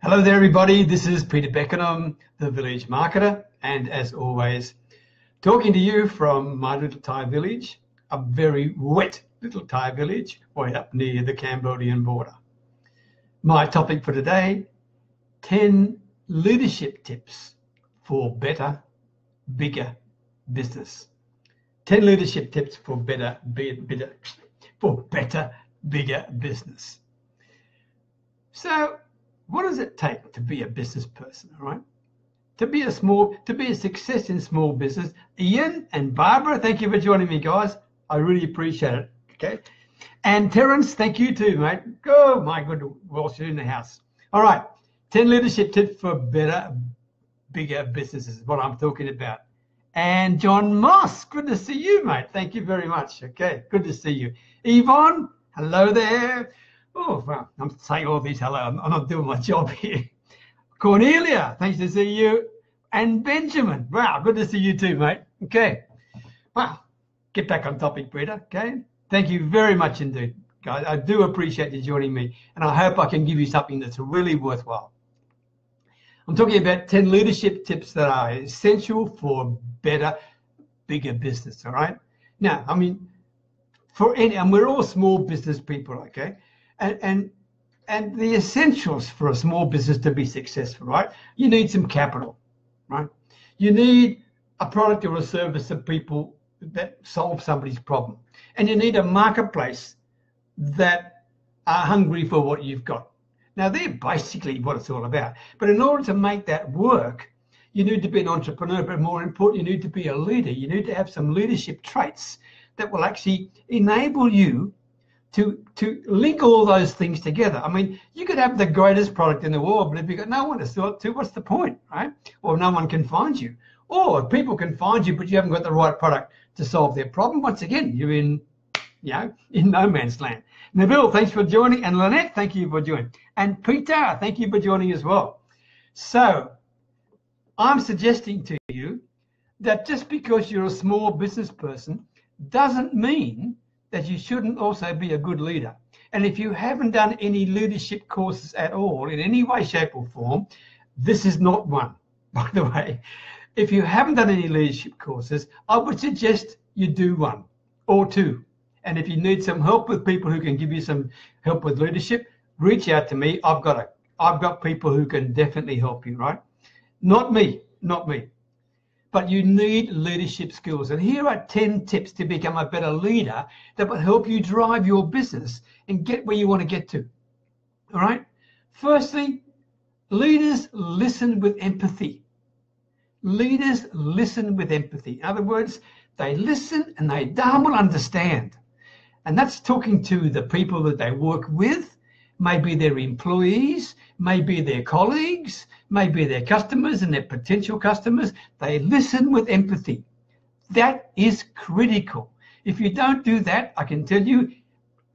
Hello there, everybody. This is Peter Beckenham, the Village Marketer, and as always, talking to you from my little Thai village, a very wet little Thai village way up near the Cambodian border. My topic for today, 10 leadership tips for better, bigger business. 10 leadership tips for better, bigger business. So, what does it take to be a business person, all right? To be a success in small business. Ian and Barbara, thank you for joining me, guys. I really appreciate it, okay? And Terence, thank you too, mate. Oh, my good, Welsh in the house. All right, 10 leadership tips for better, bigger businesses is what I'm talking about. And John Moss, good to see you, mate. Thank you very much, okay? Good to see you. Yvonne, hello there. Oh, well, I'm saying all these hello. I'm not doing my job here. Cornelia, thanks to see you. And Benjamin, wow, good to see you too, mate. Okay. Wow, get back on topic, Peter, okay? Thank you very much indeed, guys. I do appreciate you joining me, and I hope I can give you something that's really worthwhile. I'm talking about 10 leadership tips that are essential for better, bigger business, all right? Now, I mean, and we're all small business people, okay? And the essentials for a small business to be successful, right? You need some capital, right? You need a product or a service of people that solve somebody's problem. And you need a marketplace that are hungry for what you've got. Now, they're basically what it's all about. But in order to make that work, you need to be an entrepreneur, but more important, you need to be a leader. You need to have some leadership traits that will actually enable you to link all those things together. I mean, you could have the greatest product in the world, but if you've got no one to sell it to, what's the point, right? Or no one can find you. Or people can find you, but you haven't got the right product to solve their problem. Once again, you're in no man's land. Nabil, thanks for joining. And Lynette, thank you for joining. And Peter, thank you for joining as well. So I'm suggesting to you that just because you're a small business person doesn't mean that you shouldn't also be a good leader. And if you haven't done any leadership courses at all in any way, shape or form, this is not one, by the way. If you haven't done any leadership courses, I would suggest you do one or two. And if you need some help with people who can give you some help with leadership, reach out to me. I've got people who can definitely help you, right? Not me. But you need leadership skills. And here are 10 tips to become a better leader that will help you drive your business and get where you want to get to. All right? Firstly, leaders listen with empathy. Leaders listen with empathy. In other words, they listen and they darn well understand. And that's talking to the people that they work with, maybe their employees, maybe their colleagues, maybe their customers and their potential customers. They listen with empathy. That is critical. If you don't do that, I can tell you,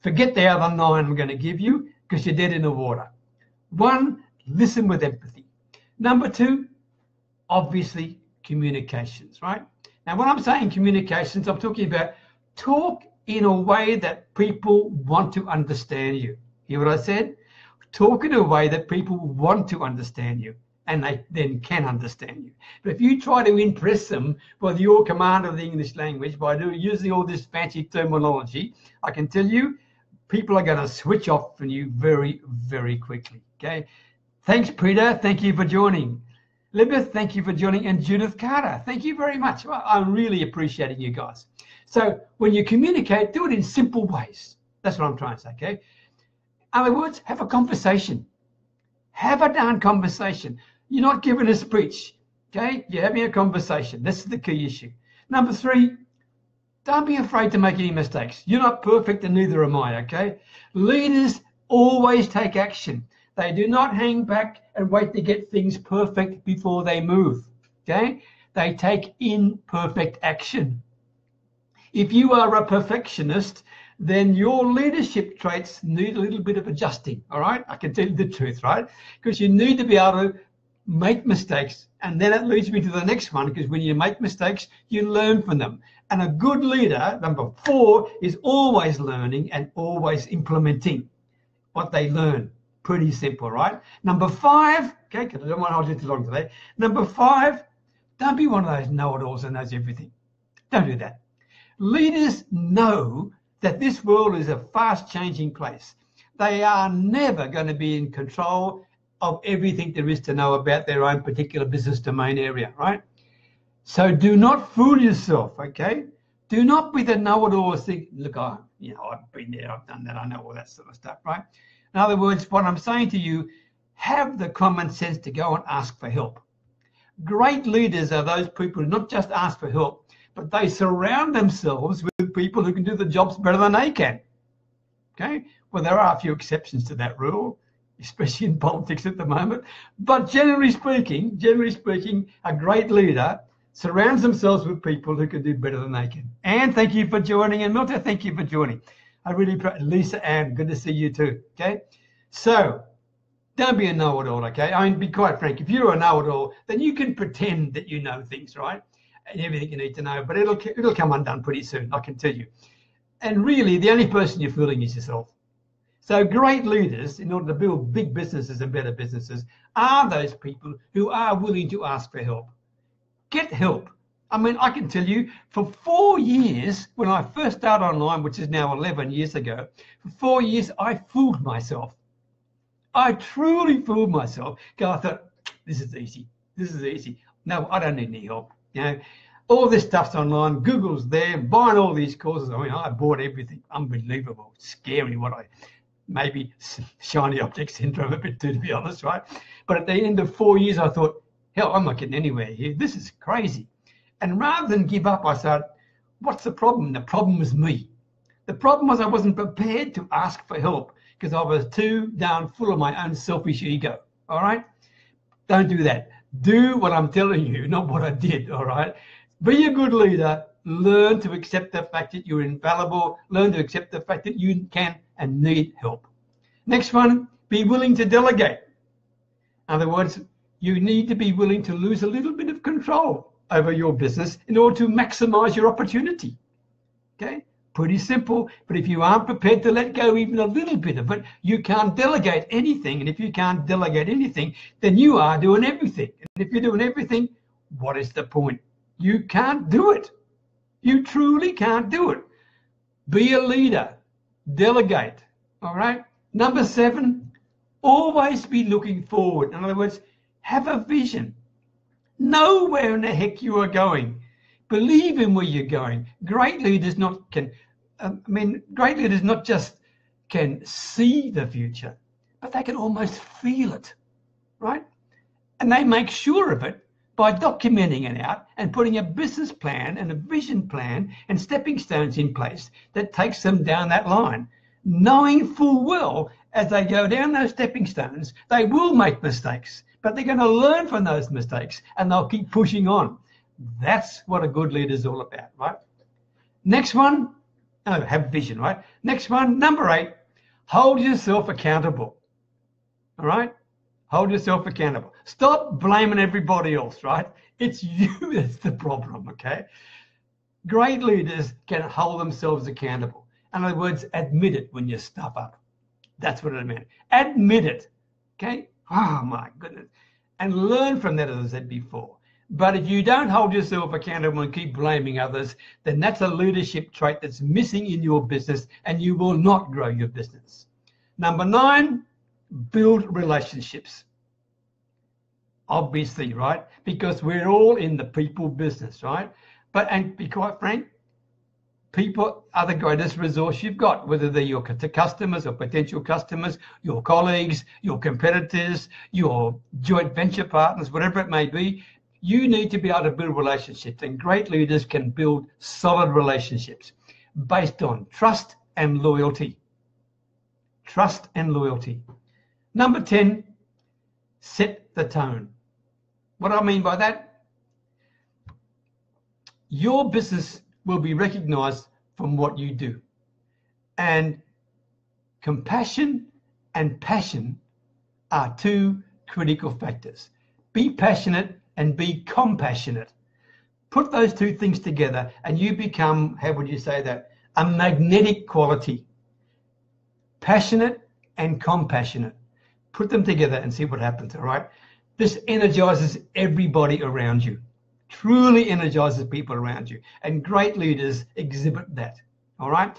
forget the other 9 I'm going to give you because you're dead in the water. 1, listen with empathy. Number 2, obviously, communications, right? Now, when I'm saying communications, I'm talking about talk in a way that people want to understand you. Hear what I said? Talk in a way that people want to understand you and they then can understand you. But if you try to impress them with your command of the English language by using all this fancy terminology, I can tell you people are going to switch off from you very, very quickly, okay? Thanks, Peter. Thank you for joining. Elizabeth, thank you for joining. And Judith Carter, thank you very much. I'm really appreciating you guys. So when you communicate, do it in simple ways. That's what I'm trying to say, okay? In other words, have a conversation. Have a darn conversation. You're not giving a speech, okay? You're having a conversation. This is the key issue. Number 3, don't be afraid to make any mistakes. You're not perfect and neither am I, okay? Leaders always take action. They do not hang back and wait to get things perfect before they move, okay? They take imperfect action. If you are a perfectionist, then your leadership traits need a little bit of adjusting, all right? I can tell you the truth, right? Because you need to be able to make mistakes. And then it leads me to the next one, because when you make mistakes, you learn from them. And a good leader, number 4, is always learning and always implementing what they learn. Pretty simple, right? Number 5, okay, because I don't want to hold you too long today. Number 5, don't be one of those know-it-alls that knows everything. Don't do that. Leaders know that this world is a fast-changing place. They are never going to be in control of everything there is to know about their own particular business domain area, right? So do not fool yourself, okay? Do not be the know-it-all think, look, I've been there, I've done that, I know all that sort of stuff, right? In other words, what I'm saying to you, have the common sense to go and ask for help. Great leaders are those people who not just ask for help, but they surround themselves with people who can do the jobs better than they can, okay? Well, there are a few exceptions to that rule, especially in politics at the moment. But generally speaking, a great leader surrounds themselves with people who can do better than they can. Anne, thank you for joining. And Milton, thank you for joining. I really, Lisa, Anne, good to see you too, okay? So don't be a know-it-all, okay? I mean, be quite frank. If you're a know-it-all, then you can pretend that you know things, right? And everything you need to know, but it'll come undone pretty soon, I can tell you. And really, the only person you're fooling is yourself. So great leaders, in order to build big businesses and better businesses, are those people who are willing to ask for help. Get help. I mean, I can tell you, for 4 years, when I first started online, which is now 11 years ago, for 4 years, I fooled myself. I truly fooled myself because I thought, this is easy. This is easy. No, I don't need any help. You know, all this stuff's online. Google's there, buying all these courses. I mean, I bought everything. Unbelievable. Scary what I, maybe shiny object syndrome a bit too, to be honest, right? But at the end of 4 years, I thought, hell, I'm not getting anywhere here. This is crazy. And rather than give up, I said, what's the problem? The problem was me. The problem was I wasn't prepared to ask for help because I was too darn full of my own selfish ego, all right? Don't do that. Do what I'm telling you, not what I did, all right? Be a good leader. Learn to accept the fact that you're invaluable. Learn to accept the fact that you can and need help. Next one, be willing to delegate. In other words, you need to be willing to lose a little bit of control over your business in order to maximize your opportunity. Okay, pretty simple. But if you aren't prepared to let go even a little bit of it, you can't delegate anything. And if you can't delegate anything, then you are doing everything. And if you're doing everything, what is the point? You can't do it. You truly can't do it. Be a leader. Delegate. All right. Number 7, always be looking forward. In other words, have a vision. Know where in the heck you are going. Believe in where you're going. Great leaders not just can see the future, but they can almost feel it, right? And they make sure of it by documenting it out and putting a business plan and a vision plan and stepping stones in place that takes them down that line, knowing full well as they go down those stepping stones, they will make mistakes. But they're going to learn from those mistakes and they'll keep pushing on. That's what a good leader is all about, right? Next one, have vision, right? Next one, number 8, hold yourself accountable, all right? Hold yourself accountable. Stop blaming everybody else, right? It's you that's the problem, okay? Great leaders can hold themselves accountable. In other words, admit it when you stuff up. That's what it meant. Admit it, okay? Oh my goodness. And learn from that, as I said before. But if you don't hold yourself accountable and keep blaming others, then that's a leadership trait that's missing in your business and you will not grow your business. Number 9, build relationships. Obviously, right? Because we're all in the people business, right? But, and be quite frank, people are the greatest resource you've got, whether they're your customers or potential customers, your colleagues, your competitors, your joint venture partners, whatever it may be. You need to be able to build relationships, and great leaders can build solid relationships based on trust and loyalty. Trust and loyalty. Number 10, set the tone. What do I mean by that? Your business will be recognized from what you do. And compassion and passion are 2 critical factors. Be passionate and be compassionate. Put those 2 things together and you become, how would you say that? A magnetic quality. Passionate and compassionate. Put them together and see what happens, all right? This energizes everybody around you, truly energizes people around you, and great leaders exhibit that, all right?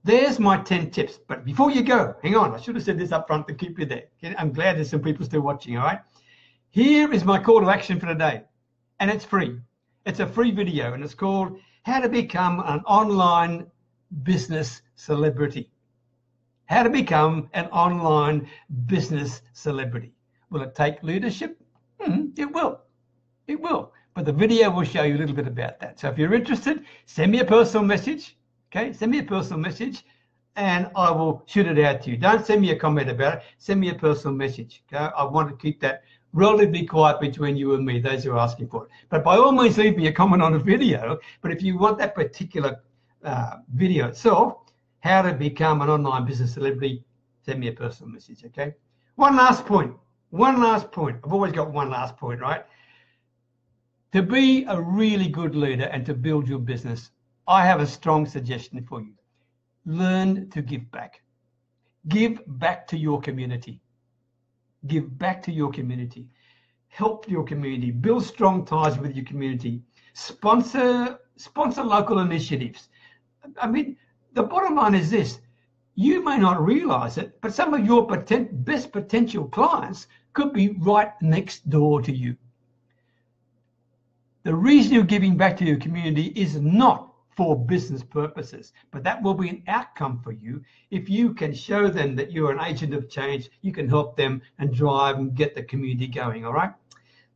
There's my 10 tips. But before you go, hang on, I should have said this up front to keep you there. I'm glad there's some people still watching, all right? Here is my call to action for today, and it's free. It's a free video, and it's called How to Become an Online Business Celebrity. How to become an online business celebrity. Will it take leadership? It will. It will. But the video will show you a little bit about that. So if you're interested, send me a personal message. Okay, send me a personal message and I will shoot it out to you. Don't send me a comment about it. Send me a personal message. Okay, I want to keep that relatively quiet between you and me, those who are asking for it. But by all means, leave me a comment on the video. But if you want that particular video itself, how to become an online business celebrity, send me a personal message, okay? One last point. I've always got one last point, right? To be a really good leader and to build your business, I have a strong suggestion for you. Learn to give back. Give back to your community. Give back to your community. Help your community. Build strong ties with your community. Sponsor local initiatives. I mean, the bottom line is this. You may not realize it, but some of your best potential clients could be right next door to you. The reason you're giving back to your community is not for business purposes, but that will be an outcome for you if you can show them that you're an agent of change. You can help them and drive and get the community going, all right?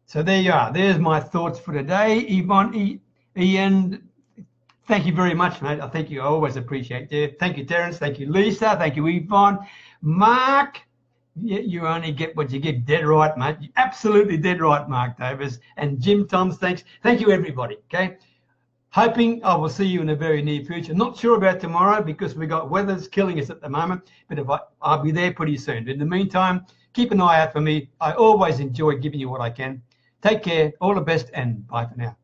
So there you are. There's my thoughts for today. Ian, thank you very much, mate. I thank you. I always appreciate it. Thank you, Terence. Thank you, Lisa. Thank you, Yvonne. Mark, you only get what you get. Dead right, mate. You're absolutely dead right, Mark Davis. And Jim Toms, thanks. Thank you, everybody, okay? Hoping I will see you in the very near future. Not sure about tomorrow because we got weather's killing us at the moment, but I'll be there pretty soon. In the meantime, keep an eye out for me. I always enjoy giving you what I can. Take care. All the best, and bye for now.